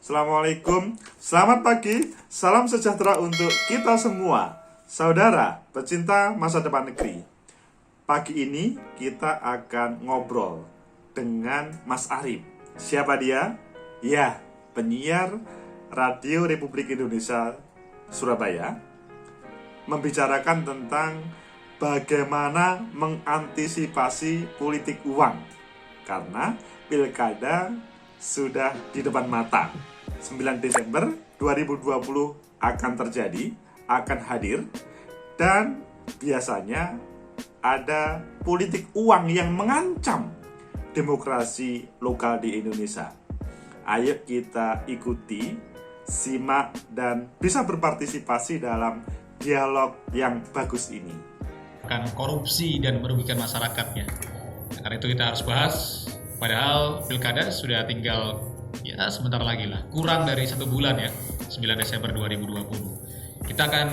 Assalamualaikum, selamat pagi, salam sejahtera untuk kita semua, saudara pecinta masa depan negeri. Pagi ini kita akan ngobrol dengan Mas Arif. Siapa dia? Ya, penyiar Radio Republik Indonesia Surabaya, membicarakan tentang bagaimana mengantisipasi politik uang, karena pilkada sudah di depan mata. 9 Desember 2020 akan terjadi, akan hadir, dan biasanya ada politik uang yang mengancam demokrasi lokal di Indonesia. Ayo kita ikuti, simak, dan bisa berpartisipasi dalam dialog yang bagus ini. Akan korupsi dan merugikan masyarakatnya. Karena itu kita harus bahas. Padahal pilkada sudah tinggal sebentar lagi lah, kurang dari 1 bulan ya, 9 Desember 2020. Kita akan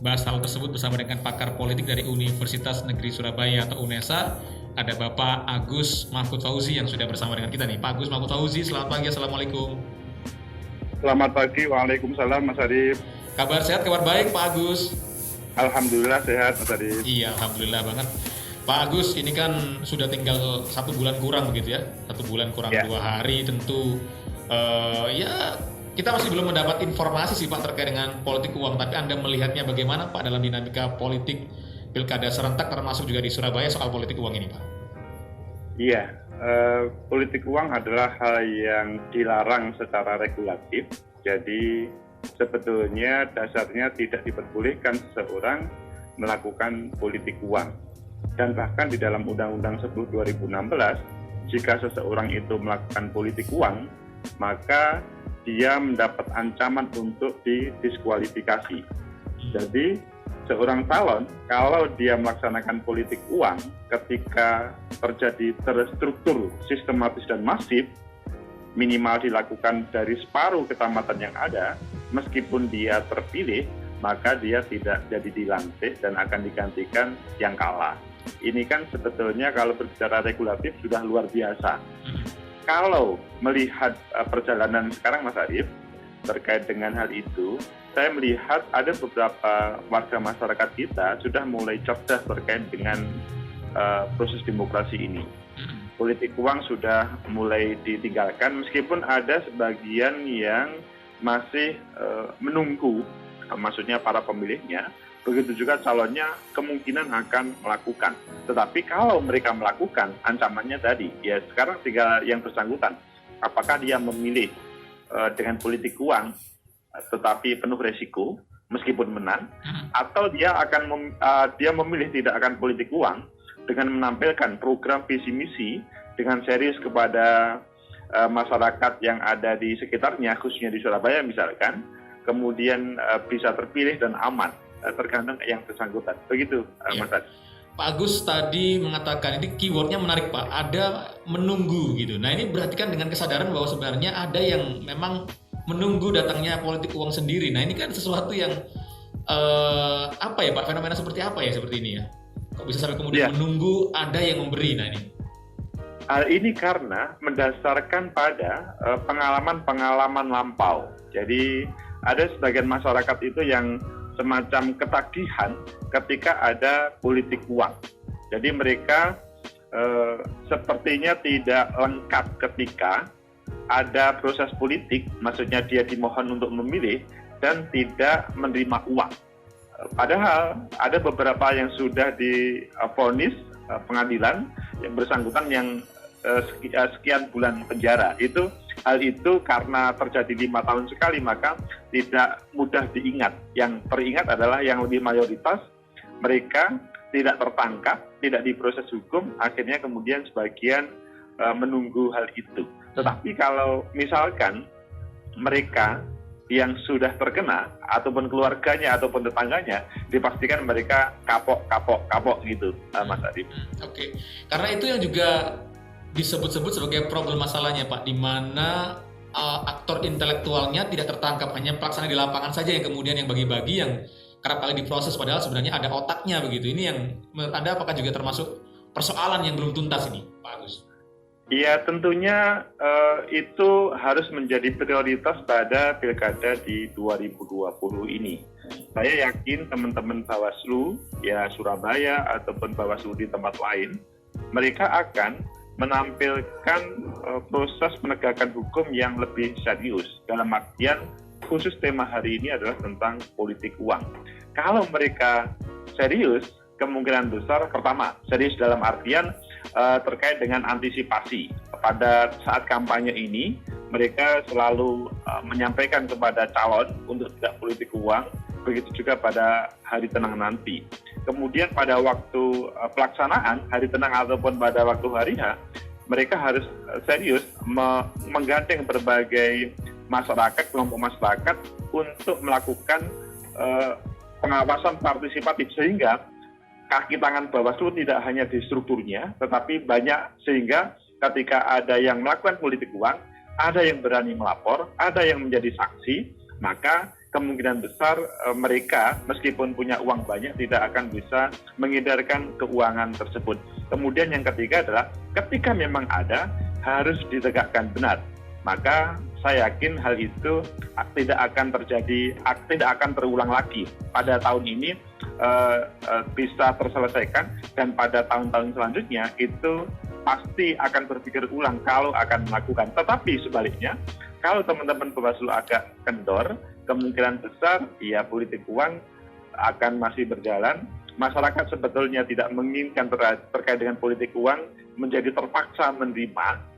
bahas hal tersebut bersama dengan pakar politik dari Universitas Negeri Surabaya atau UNESA. Ada Bapak Agus Mahfud Fauzi yang sudah bersama dengan kita nih. Pak Agus Mahfud Fauzi, selamat pagi, assalamualaikum. Selamat pagi, waalaikumsalam Mas Arif. Kabar sehat, kabar baik Pak Agus? Alhamdulillah sehat Mas Arif. Iya, alhamdulillah banget. Pak Agus, ini kan sudah tinggal 1 bulan kurang begitu ya, 1 bulan kurang 2 hari tentu. Kita masih belum mendapat informasi sih Pak terkait dengan politik uang, tapi Anda melihatnya bagaimana Pak dalam dinamika politik pilkada serentak termasuk juga di Surabaya soal politik uang ini Pak? Iya, politik uang adalah hal yang dilarang secara regulatif, jadi sebetulnya dasarnya tidak diperbolehkan seseorang melakukan politik uang. Dan bahkan di dalam Undang-Undang 10 2016, jika seseorang itu melakukan politik uang, maka dia mendapat ancaman untuk didiskualifikasi. Jadi seorang calon kalau dia melaksanakan politik uang ketika terjadi terstruktur sistematis dan masif, minimal dilakukan dari separuh kecamatan yang ada, meskipun dia terpilih, maka dia tidak jadi dilantik dan akan digantikan yang kalah. Ini kan sebetulnya kalau berbicara regulatif sudah luar biasa. Kalau melihat perjalanan sekarang Mas Arif terkait dengan hal itu, saya melihat ada beberapa warga masyarakat kita sudah mulai cerdas terkait dengan proses demokrasi ini. Politik uang sudah mulai ditinggalkan, meskipun ada sebagian yang masih menunggu, maksudnya para pemilihnya, begitu juga calonnya kemungkinan akan melakukan. Tetapi kalau mereka melakukan, ancamannya tadi, ya sekarang tinggal yang bersangkutan. Apakah dia memilih dengan politik uang, tetapi penuh resiko, meskipun menang, atau dia akan dia memilih tidak akan politik uang dengan menampilkan program visi misi dengan serius kepada masyarakat yang ada di sekitarnya, khususnya di Surabaya misalkan, kemudian bisa terpilih dan aman. Tergantung yang bersangkutan. Begitu, Mas Adi. Pak Agus tadi mengatakan, ini keywordnya menarik Pak, ada menunggu gitu. Nah ini berarti kan dengan kesadaran bahwa sebenarnya ada yang memang menunggu datangnya politik uang sendiri. Nah ini kan sesuatu yang apa ya Pak, fenomena seperti apa ya seperti ini ya? Kok bisa sampai kemudian menunggu ada yang memberi? Nah ini. Hal ini karena mendasarkan pada pengalaman-pengalaman lampau. Jadi ada sebagian masyarakat itu yang semacam ketagihan ketika ada politik uang. Jadi mereka sepertinya tidak lengkap ketika ada proses politik, maksudnya dia dimohon untuk memilih dan tidak menerima uang. Padahal ada beberapa yang sudah divonis pengadilan yang bersangkutan yang sekian bulan penjara. Hal itu karena terjadi 5 tahun sekali, maka tidak mudah diingat. Yang teringat adalah yang lebih mayoritas, mereka tidak tertangkap, tidak diproses hukum, akhirnya kemudian sebagian menunggu hal itu. Tetapi kalau misalkan mereka yang sudah terkena, ataupun keluarganya, ataupun tetangganya, dipastikan mereka kapok gitu, Mas Adib. Oke, karena itu yang juga disebut-sebut sebagai problem masalahnya Pak, di mana aktor intelektualnya tidak tertangkap, hanya pelaksana di lapangan saja yang kemudian yang bagi-bagi, yang kerap kali diproses, padahal sebenarnya ada otaknya begitu. Ini yang menurut Anda apakah juga termasuk persoalan yang belum tuntas ini Pak Agus? Ya, tentunya itu harus menjadi prioritas pada pilkada di 2020 ini. Saya yakin teman-teman Bawaslu, ya Surabaya ataupun Bawaslu di tempat lain, mereka akan menampilkan proses penegakan hukum yang lebih serius. Dalam artian, khusus tema hari ini adalah tentang politik uang. Kalau mereka serius, kemungkinan besar, pertama, serius dalam artian terkait dengan antisipasi. Pada saat kampanye ini, mereka selalu menyampaikan kepada calon untuk tidak politik uang, begitu juga pada hari tenang nanti. Kemudian pada waktu pelaksanaan, hari tenang ataupun pada waktu hari H, mereka harus serius menggandeng berbagai masyarakat, kelompok masyarakat untuk melakukan pengawasan partisipatif, sehingga kaki tangan Bawaslu tidak hanya di strukturnya, tetapi banyak, sehingga ketika ada yang melakukan politik uang, ada yang berani melapor, ada yang menjadi saksi, maka kemungkinan besar mereka meskipun punya uang banyak tidak akan bisa menghindarkan keuangan tersebut. Kemudian yang ketiga adalah ketika memang ada, harus ditegakkan benar. Maka saya yakin hal itu tidak akan terjadi, tidak akan terulang lagi. Pada tahun ini bisa terselesaikan, dan pada tahun-tahun selanjutnya itu pasti akan berpikir ulang kalau akan melakukan. Tetapi sebaliknya, kalau teman-teman Bawaslu agak kendor, kemungkinan besar ya politik uang akan masih berjalan. Masyarakat sebetulnya tidak menginginkan terkait dengan politik uang menjadi terpaksa menerima.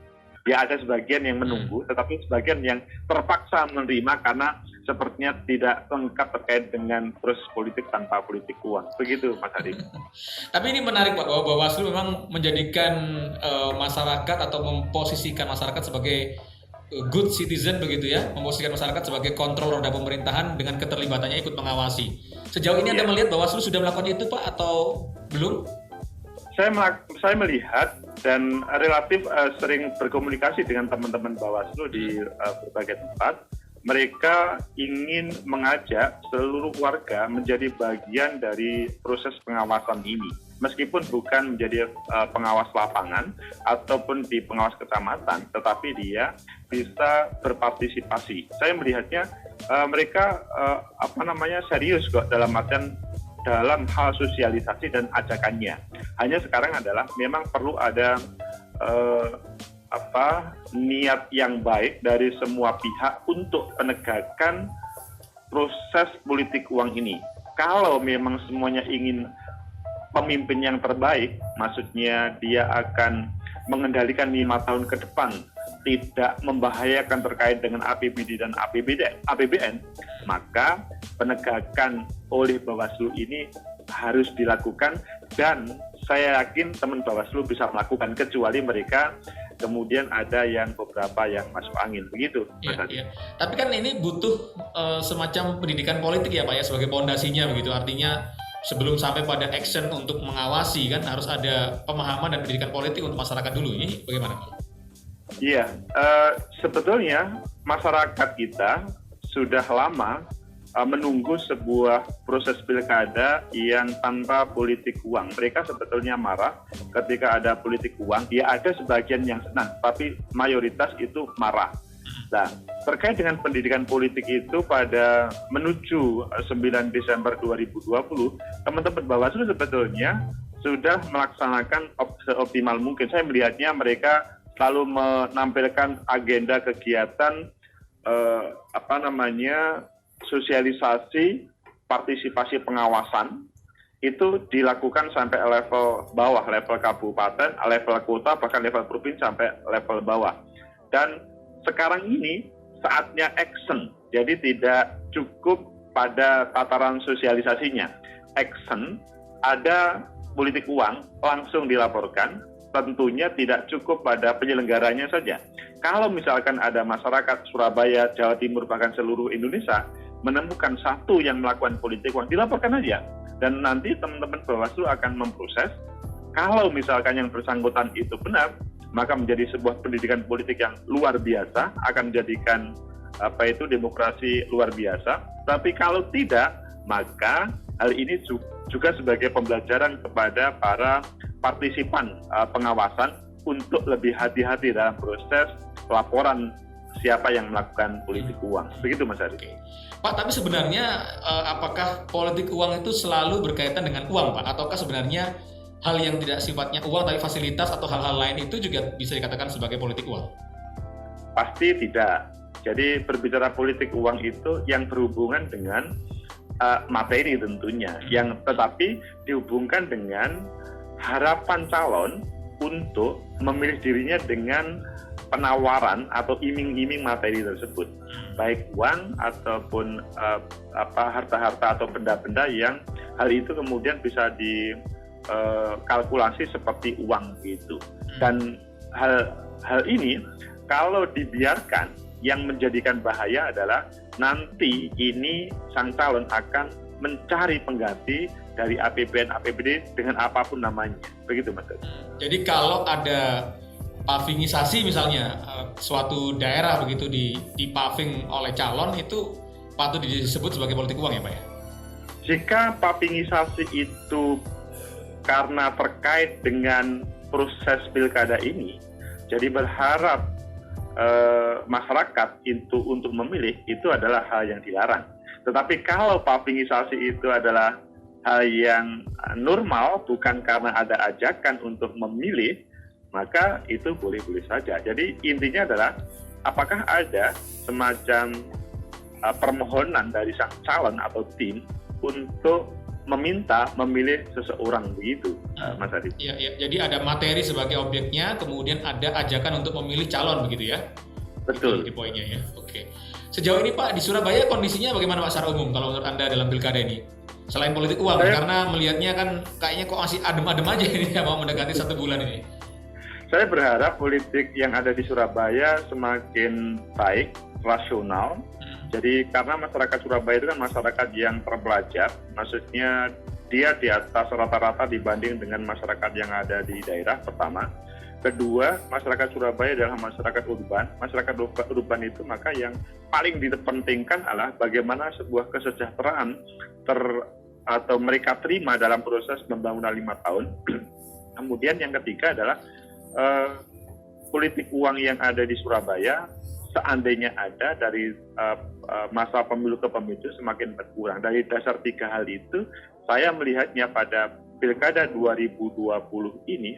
Ya, ada sebagian yang menunggu, tetapi sebagian yang terpaksa menerima karena sepertinya tidak lengkap terkait dengan proses politik tanpa politik uang. Begitu, Mas Adi. Tapi ini menarik Pak, bahwa Bawaslu memang menjadikan masyarakat atau memposisikan masyarakat sebagai good citizen begitu ya, memposisikan masyarakat sebagai kontrol roda pemerintahan dengan keterlibatannya ikut mengawasi. Sejauh ini Anda melihat Bawaslu sudah melakukan itu Pak atau belum? Saya melihat dan relatif sering berkomunikasi dengan teman-teman Bawaslu di berbagai tempat. Mereka ingin mengajak seluruh warga menjadi bagian dari proses pengawasan ini. Meskipun bukan menjadi pengawas lapangan ataupun di pengawas kecamatan, tetapi dia bisa berpartisipasi. Saya melihatnya mereka serius kok dalam artian dalam hal sosialisasi dan ajakannya. Hanya sekarang adalah memang perlu ada niat yang baik dari semua pihak untuk penegakan proses politik uang ini. Kalau memang semuanya ingin pemimpin yang terbaik, maksudnya dia akan mengendalikan 5 tahun ke depan, tidak membahayakan terkait dengan APBD dan APBN, maka penegakan oleh Bawaslu ini harus dilakukan, dan saya yakin teman Bawaslu bisa melakukan, kecuali mereka kemudian ada yang beberapa yang masuk angin, begitu. Iya. Tapi kan ini butuh semacam pendidikan politik ya Pak ya, sebagai pondasinya begitu. Artinya sebelum sampai pada action untuk mengawasi kan harus ada pemahaman dan pendidikan politik untuk masyarakat dulu. Ini bagaimana Pak? Iya, sebetulnya masyarakat kita sudah lama menunggu sebuah proses pilkada yang tanpa politik uang. Mereka sebetulnya marah ketika ada politik uang. Ya, ada sebagian yang senang, tapi mayoritas itu marah. Nah, terkait dengan pendidikan politik itu pada menuju 9 Desember 2020, teman-teman Bawaslu sebetulnya sudah melaksanakan seoptimal mungkin. Saya melihatnya mereka selalu menampilkan agenda kegiatan sosialisasi, partisipasi pengawasan itu dilakukan sampai level bawah, level kabupaten, level kota, bahkan level provinsi sampai level bawah. Dan sekarang ini saatnya action, jadi tidak cukup pada tataran sosialisasinya. Action, ada politik uang, langsung dilaporkan, tentunya tidak cukup pada penyelenggaranya saja. Kalau misalkan ada masyarakat Surabaya, Jawa Timur, bahkan seluruh Indonesia menemukan satu yang melakukan politik uang, dilaporkan aja. Dan nanti teman-teman Bawaslu akan memproses. Kalau misalkan yang bersangkutan itu benar, maka menjadi sebuah pendidikan politik yang luar biasa, akan menjadikan demokrasi luar biasa. Tapi kalau tidak, maka hal ini juga sebagai pembelajaran kepada para partisipan pengawasan untuk lebih hati-hati dalam proses laporan siapa yang melakukan politik uang. Begitu Mas Ari. Oke. Pak, tapi sebenarnya apakah politik uang itu selalu berkaitan dengan uang, Pak? Ataukah sebenarnya hal yang tidak sifatnya uang tapi fasilitas atau hal-hal lain itu juga bisa dikatakan sebagai politik uang? Pasti tidak. Jadi berbicara politik uang itu yang berhubungan dengan materi tentunya, yang tetapi dihubungkan dengan harapan calon untuk memilih dirinya dengan penawaran atau iming-iming materi tersebut, baik uang ataupun harta-harta atau benda-benda yang hal itu kemudian bisa dikalkulasi seperti uang gitu. Dan hal ini kalau dibiarkan, yang menjadikan bahaya adalah nanti ini sang calon akan mencari pengganti dari APBN APBD dengan apapun namanya. Begitu Mas. Jadi kalau ada pavingisasi misalnya suatu daerah begitu dipaving oleh calon, itu patut disebut sebagai politik uang ya Pak ya? Jika pavingisasi itu karena terkait dengan proses pilkada ini, jadi berharap masyarakat itu untuk memilih, itu adalah hal yang dilarang. Tetapi kalau pavingisasi itu adalah hal yang normal, bukan karena ada ajakan untuk memilih, maka itu boleh-boleh saja. Jadi intinya adalah apakah ada semacam permohonan dari sang calon atau tim untuk meminta memilih seseorang, begitu Mas Adi. Iya. Jadi ada materi sebagai objeknya, kemudian ada ajakan untuk memilih calon begitu ya? Betul. Itu poinnya ya. Oke. Sejauh ini Pak di Surabaya kondisinya bagaimana Pak secara umum kalau menurut Anda dalam pilkada ini? Selain politik uang, karena melihatnya kan kayaknya kok masih adem-adem aja ini ya, mau mendekati 1 bulan ini. Saya berharap politik yang ada di Surabaya semakin baik, rasional. Jadi karena masyarakat Surabaya itu kan masyarakat yang terpelajar, maksudnya dia di atas rata-rata dibanding dengan masyarakat yang ada di daerah, pertama. Kedua, masyarakat Surabaya adalah masyarakat urban. Masyarakat urban itu maka yang paling dipentingkan adalah bagaimana sebuah kesejahteraan atau mereka terima dalam proses pembangunan 5 tahun. Kemudian yang ketiga adalah politik uang yang ada di Surabaya, seandainya ada dari masa pemilu ke pemilu semakin berkurang. Dari dasar 3 hal itu, saya melihatnya pada Pilkada 2020 ini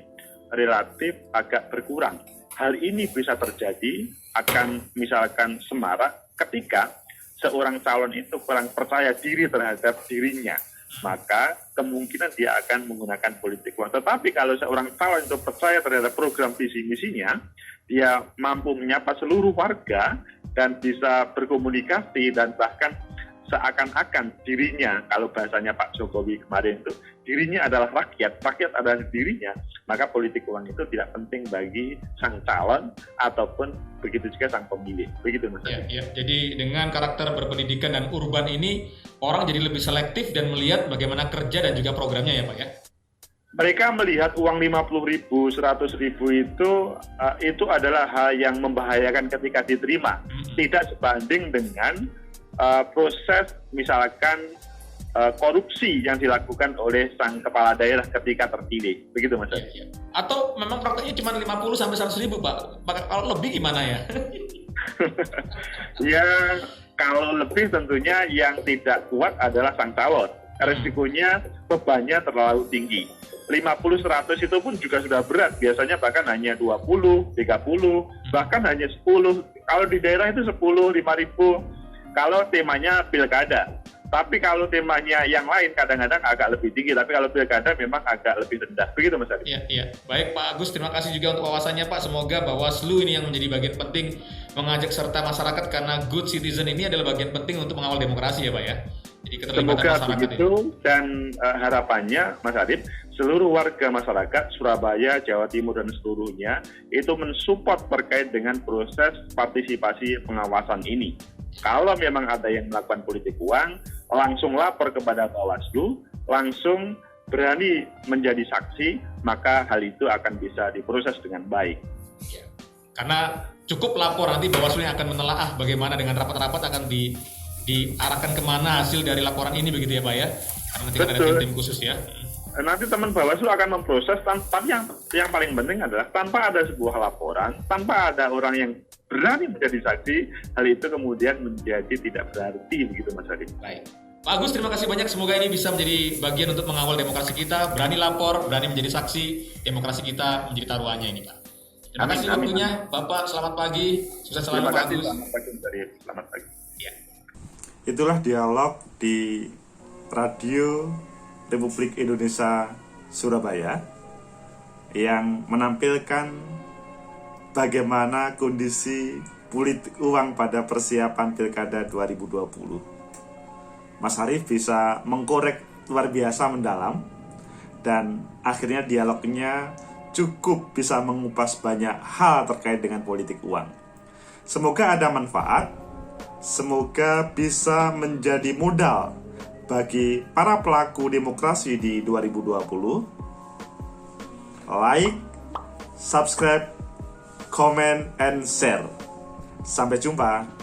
relatif agak berkurang. Hal ini bisa terjadi akan misalkan semarak ketika seorang calon itu kurang percaya diri terhadap dirinya, maka kemungkinan dia akan menggunakan politik uang. Tetapi kalau seorang calon itu percaya terhadap program visi misinya, dia mampu menyapa seluruh warga dan bisa berkomunikasi dan bahkan seakan-akan dirinya, kalau bahasanya Pak Jokowi kemarin itu, dirinya adalah rakyat adalah dirinya, maka politik uang itu tidak penting bagi sang calon ataupun begitu juga sang pemilih. Begitu Mas. Ya. Jadi dengan karakter berpendidikan dan urban ini, orang jadi lebih selektif dan melihat bagaimana kerja dan juga programnya ya Pak ya? Mereka melihat uang 50.000, 100.000 itu adalah hal yang membahayakan ketika diterima, tidak sebanding dengan proses misalkan korupsi yang dilakukan oleh sang kepala daerah ketika terpilih, begitu Mas. Ya. Atau memang prakteknya cuma 50 sampai 100.000 Pak? Kalau lebih gimana ya? Ya kalau lebih tentunya yang tidak kuat adalah sang calon. Resikonya bebannya terlalu tinggi. 50-100 itu pun juga sudah berat, biasanya bahkan hanya 20, 30, bahkan hanya 10. Kalau di daerah itu 10, 5.000 kalau temanya pilkada. Tapi kalau temanya yang lain kadang-kadang agak lebih tinggi, tapi kalau pilkada memang agak lebih rendah. Begitu Mas Adi. Iya. Baik Pak Agus, terima kasih juga untuk wawasannya Pak. Semoga Bawaslu ini yang menjadi bagian penting mengajak serta masyarakat, karena good citizen ini adalah bagian penting untuk mengawal demokrasi ya Pak ya. Jadi semoga begitu ini. Dan harapannya Mas Adib, seluruh warga masyarakat Surabaya, Jawa Timur dan seluruhnya itu mensupport terkait dengan proses partisipasi pengawasan ini. Kalau memang ada yang melakukan politik uang, langsung lapor kepada Bawaslu, langsung berani menjadi saksi, maka hal itu akan bisa diproses dengan baik. Ya. Karena cukup lapor, nanti Bawaslu yang akan menelaah bagaimana dengan rapat-rapat akan diarahkan kemana hasil dari laporan ini, begitu ya Pak ya? Karena nanti akan ada tim-tim khusus ya. nanti teman Bawaslu akan memproses, tapi yang paling penting adalah tanpa ada sebuah laporan, tanpa ada orang yang berani menjadi saksi, hal itu kemudian menjadi tidak berarti begitu Mas Arif. Baik. Pak Agus, terima kasih banyak. Semoga ini bisa menjadi bagian untuk mengawal demokrasi kita. Berani lapor, berani menjadi saksi, demokrasi kita menjadi taruhannya ini, Pak. Terima kasih waktunya, Bapak. Selamat pagi. Sukses selalu, Terima Pak kasih. Agus. Selamat pagi, Mas Arif. Selamat pagi. Ya. Itulah dialog di Radio Republik Indonesia Surabaya yang menampilkan bagaimana kondisi politik uang pada persiapan Pilkada 2020. Mas Arif bisa mengkorek luar biasa mendalam, dan akhirnya dialognya cukup bisa mengupas banyak hal terkait dengan politik uang. Semoga ada manfaat, semoga bisa menjadi modal bagi para pelaku demokrasi di 2020. Like, subscribe, comment, and share. Sampai jumpa.